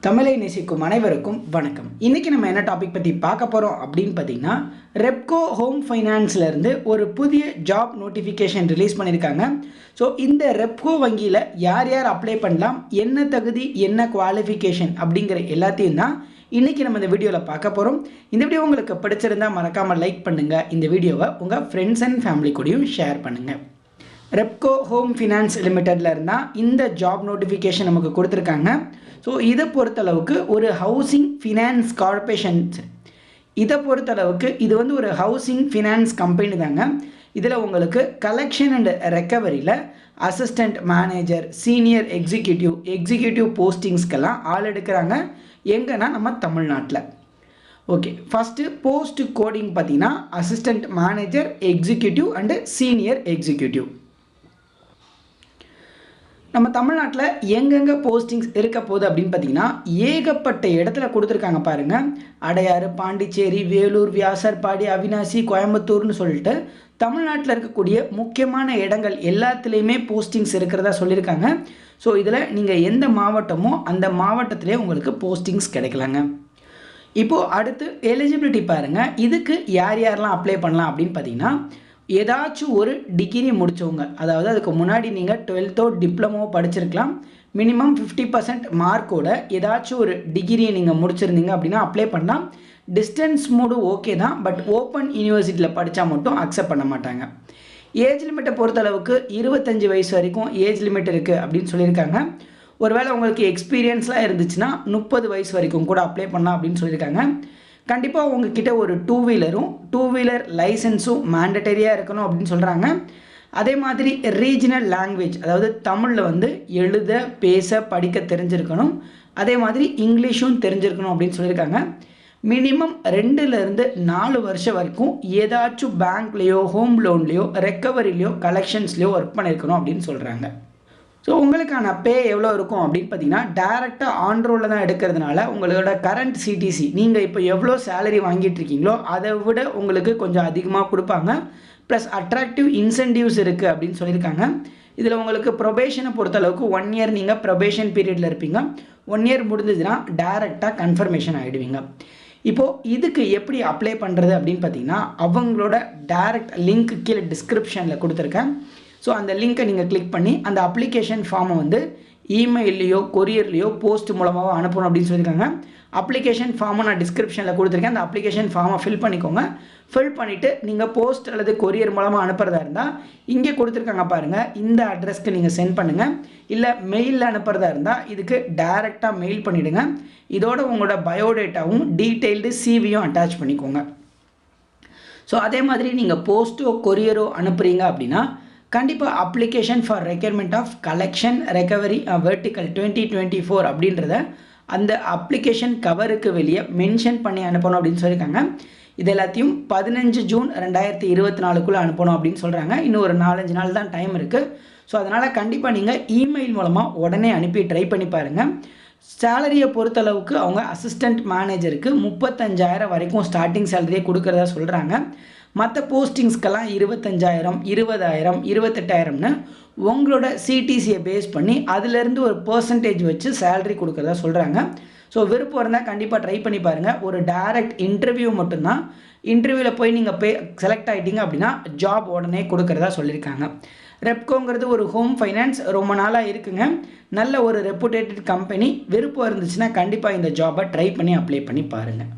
தமிழை நேசிக்கும் அனைவருக்கும் வணக்கம். இன்னைக்கு நம்ம என்ன டாபிக் பற்றி பார்க்க போகிறோம் அப்படின்னு பார்த்தீங்கன்னா, ரெப்கோ ஹோம் ஃபைனான்ஸ்லேருந்து ஒரு புதிய ஜாப் நோட்டிஃபிகேஷன் ரிலீஸ் பண்ணியிருக்காங்க. ஸோ இந்த ரெப்கோ வங்கியில் யார் யார் அப்ளை பண்ணலாம், என்ன தகுதி, என்ன குவாலிஃபிகேஷன் அப்படிங்கிற எல்லாத்தையும் தான் இன்றைக்கி நம்ம இந்த வீடியோவில் பார்க்க போகிறோம். இந்த வீடியோ உங்களுக்கு பிடிச்சிருந்தால் மறக்காமல் லைக் பண்ணுங்கள். இந்த வீடியோவை உங்கள் ஃப்ரெண்ட்ஸ் அண்ட் ஃபேமிலி கூடயும் ஷேர் பண்ணுங்கள். ரெப்கோ ஹோம் ஃபினான்ஸ் லிமிட்டடில் இருந்தால் இந்த ஜாப் நோட்டிஃபிகேஷன் நமக்கு கொடுத்துருக்காங்க. ஸோ இதை பொறுத்தளவுக்கு ஒரு ஹவுசிங் ஃபினான்ஸ் கார்பரேஷன், இதை பொறுத்தளவுக்கு இது வந்து ஒரு ஹவுசிங் ஃபினான்ஸ் கம்பெனி தாங்க. இதில் உங்களுக்கு கலெக்ஷன் அண்ட் ரெக்கவரியில் அசிஸ்டண்ட் மேனேஜர், சீனியர் எக்ஸிக்யூட்டிவ் போஸ்டிங்ஸ்க்கெல்லாம் ஆள் எடுக்கிறாங்க. எங்கன்னா நம்ம தமிழ்நாட்டில். ஓகே, ஃபஸ்ட்டு போஸ்ட் கோடிங் பார்த்தீங்கன்னா assistant manager, executive and senior executive. நம்ம தமிழ்நாட்டில் எங்கெங்கே போஸ்டிங்ஸ் இருக்க போகுது அப்படின்னு பார்த்தீங்கன்னா, ஏகப்பட்ட இடத்துல கொடுத்துருக்காங்க பாருங்கள். அடையாறு, பாண்டிச்சேரி, வேலூர், வியாசர்பாடி, அவினாசி, கோயம்புத்தூர்னு சொல்லிட்டு தமிழ்நாட்டில் இருக்கக்கூடிய முக்கியமான இடங்கள் எல்லாத்துலேயுமே போஸ்டிங்ஸ் இருக்கிறதா சொல்லியிருக்காங்க. ஸோ இதில் நீங்கள் எந்த மாவட்டமோ அந்த மாவட்டத்திலே உங்களுக்கு போஸ்டிங்ஸ் கிடைக்கலாங்க. இப்போது அடுத்து எலிஜிபிலிட்டி பாருங்கள். இதுக்கு யார் யாரெல்லாம் அப்ளை பண்ணலாம் அப்படின்னு பார்த்தீங்கன்னா, ஏதாச்சும் ஒரு டிகிரி முடித்தவங்க, அதாவது அதுக்கு முன்னாடி நீங்கள் 12th டிப்ளமோ படிச்சிருக்கலாம். மினிமம் 50% மார்க்கோட ஏதாச்சும் ஒரு டிகிரியை நீங்கள் முடிச்சிருந்தீங்க அப்படின்னா அப்ளை பண்ணலாம். டிஸ்டன்ஸ் மோடு ஓகே தான், பட் ஓப்பன் யூனிவர்சிட்டியில் படித்தா மட்டும் அக்செப்ட் பண்ண மாட்டாங்க. ஏஜ் லிமிட்டை பொறுத்தளவுக்கு 25 வயசு வரைக்கும் ஏஜ் லிமிட் இருக்குது அப்படின்னு சொல்லியிருக்காங்க. ஒருவேளை உங்களுக்கு எக்ஸ்பீரியன்ஸ்லாம் இருந்துச்சுன்னா 30 வயசு வரைக்கும் கூட அப்ளை பண்ணலாம் அப்படின்னு சொல்லியிருக்காங்க. கண்டிப்பாக உங்ககிட்ட ஒரு டூ வீலர் லைசன்ஸும் மேண்டட்டரியாக இருக்கணும் அப்படின்னு சொல்கிறாங்க. அதே மாதிரி ரீஜனல் லாங்குவேஜ், அதாவது தமிழில் வந்து எழுத, பேச, படிக்க தெரிஞ்சிருக்கணும். அதே மாதிரி இங்கிலீஷும் தெரிஞ்சிருக்கணும் அப்படின்னு சொல்லியிருக்காங்க. மினிமம் 2லேருந்து 4 வருஷம் வரைக்கும் ஏதாச்சும் பேங்க்லேயோ, ஹோம் லோன்லேயோ, ரெக்கவரிலையோ, கலெக்ஷன்ஸ்லேயோ ஒர்க் பண்ணியிருக்கணும் அப்படின்னு சொல்கிறாங்க. ஸோ உங்களுக்கான பே எவ்வளோ இருக்கும் அப்படின்னு பார்த்தீங்கன்னா, டேரெக்டாக ஆன்ரோலில் தான் எடுக்கிறதுனால உங்களோட கரண்ட் சிடிசி, நீங்கள் இப்போ எவ்வளோ சேலரி வாங்கிட்டு இருக்கீங்களோ அதை விட உங்களுக்கு கொஞ்சம் அதிகமாக கொடுப்பாங்க. ப்ளஸ் அட்ராக்டிவ் இன்சென்டிவ்ஸ் இருக்குது அப்படின்னு சொல்லியிருக்காங்க. இதில் உங்களுக்கு ப்ரொபேஷனை பொறுத்தளவுக்கு 1 இயர் நீங்கள் ப்ரொபேஷன் பீரியடில் இருப்பீங்க. 1 இயர் முடிஞ்சதுன்னா டேரெக்டாக கன்ஃபர்மேஷன் ஆகிடுவீங்க. இப்போது இதுக்கு எப்படி அப்ளை பண்ணுறது அப்படின்னு பார்த்தீங்கன்னா, அவங்களோட டேரெக்ட் லிங்க் கீழே டிஸ்கிரிப்ஷனில் கொடுத்துருக்கேன். ஸோ அந்த லிங்க்கை நீங்கள் கிளிக் பண்ணி அந்த அப்ளிகேஷன் ஃபார்மை வந்து இமெயிலையோ, கொரியர்லையோ, போஸ்ட் மூலமாக அனுப்பணும் அப்படின்னு சொல்லியிருக்காங்க. அப்ளிகேஷன் ஃபார்மை நான் டிஸ்கிரிப்ஷனில் கொடுத்துருக்கேன். அந்த அப்ளிகேஷன் ஃபார்மை ஃபில் பண்ணிக்கோங்க. ஃபில் பண்ணிவிட்டு நீங்கள் போஸ்ட் அல்லது கொரியர் மூலமாக அனுப்புறதா இருந்தால் இங்கே கொடுத்துருக்காங்க பாருங்கள், இந்த அட்ரஸ்க்கு நீங்கள் சென்ட் பண்ணுங்கள். இல்லை மெயிலில் அனுப்புறதா இருந்தால் இதுக்கு டைரெக்டாக மெயில் பண்ணிவிடுங்க. இதோட உங்களோட பயோடேட்டாவும் டீட்டெயில்டு சிவியும் அட்டாச் பண்ணிக்கோங்க. ஸோ அதே மாதிரி நீங்கள் போஸ்ட்டோ கொரியரோ அனுப்புகிறீங்க அப்படின்னா கண்டிப்பாக application for requirement of collection recovery vertical 2024 அப்படின்றத அந்த அப்ளிகேஷன் கவருக்கு வெளியே மென்ஷன் பண்ணி அனுப்பணும் அப்படின்னு சொல்லியிருக்காங்க. இது எல்லாத்தையும் 15 ஜூன் 2024 அனுப்பணும் அப்படின்னு சொல்கிறாங்க. இன்னும் ஒரு 4-5 நாள் தான் டைம் இருக்குது. ஸோ அதனால் கண்டிப்பாக நீங்கள் இமெயில் மூலமாக உடனே அனுப்பி ட்ரை பண்ணி பாருங்கள். சேலரியை பொறுத்தளவுக்கு அவங்க அசிஸ்டண்ட் மேனேஜருக்கு 35,000 வரைக்கும் ஸ்டார்டிங் சேலரியே கொடுக்குறதா சொல்கிறாங்க. மற்ற போஸ்டிங்ஸ்க்கெல்லாம் 25,000, 20,000, 28,000ன்னு உங்களோட சிடிசியை பேஸ் பண்ணி அதிலேருந்து ஒரு பர்சன்டேஜ் வச்சு சேலரி கொடுக்குறதா சொல்கிறாங்க. ஸோ விருப்பம் இருந்தால் கண்டிப்பாக ட்ரை பண்ணி பாருங்கள். ஒரு டைரக்ட் இன்டர்வியூ மட்டும்தான். இன்டர்வியூவில் போய் நீங்கள் செலக்ட் ஆகிட்டீங்க அப்படின்னா ஜாப் உடனே கொடுக்குறதா சொல்லியிருக்காங்க. ரெப்கோங்கிறது ஒரு ஹோம் ஃபைனான்ஸ் ரொம்ப நாளாக இருக்குங்க. நல்ல ஒரு ரெப்புடேட்டட் கம்பெனி. விருப்பம் இருந்துச்சுன்னா கண்டிப்பாக இந்த ஜாபை ட்ரை பண்ணி அப்ளை பண்ணி பாருங்கள்.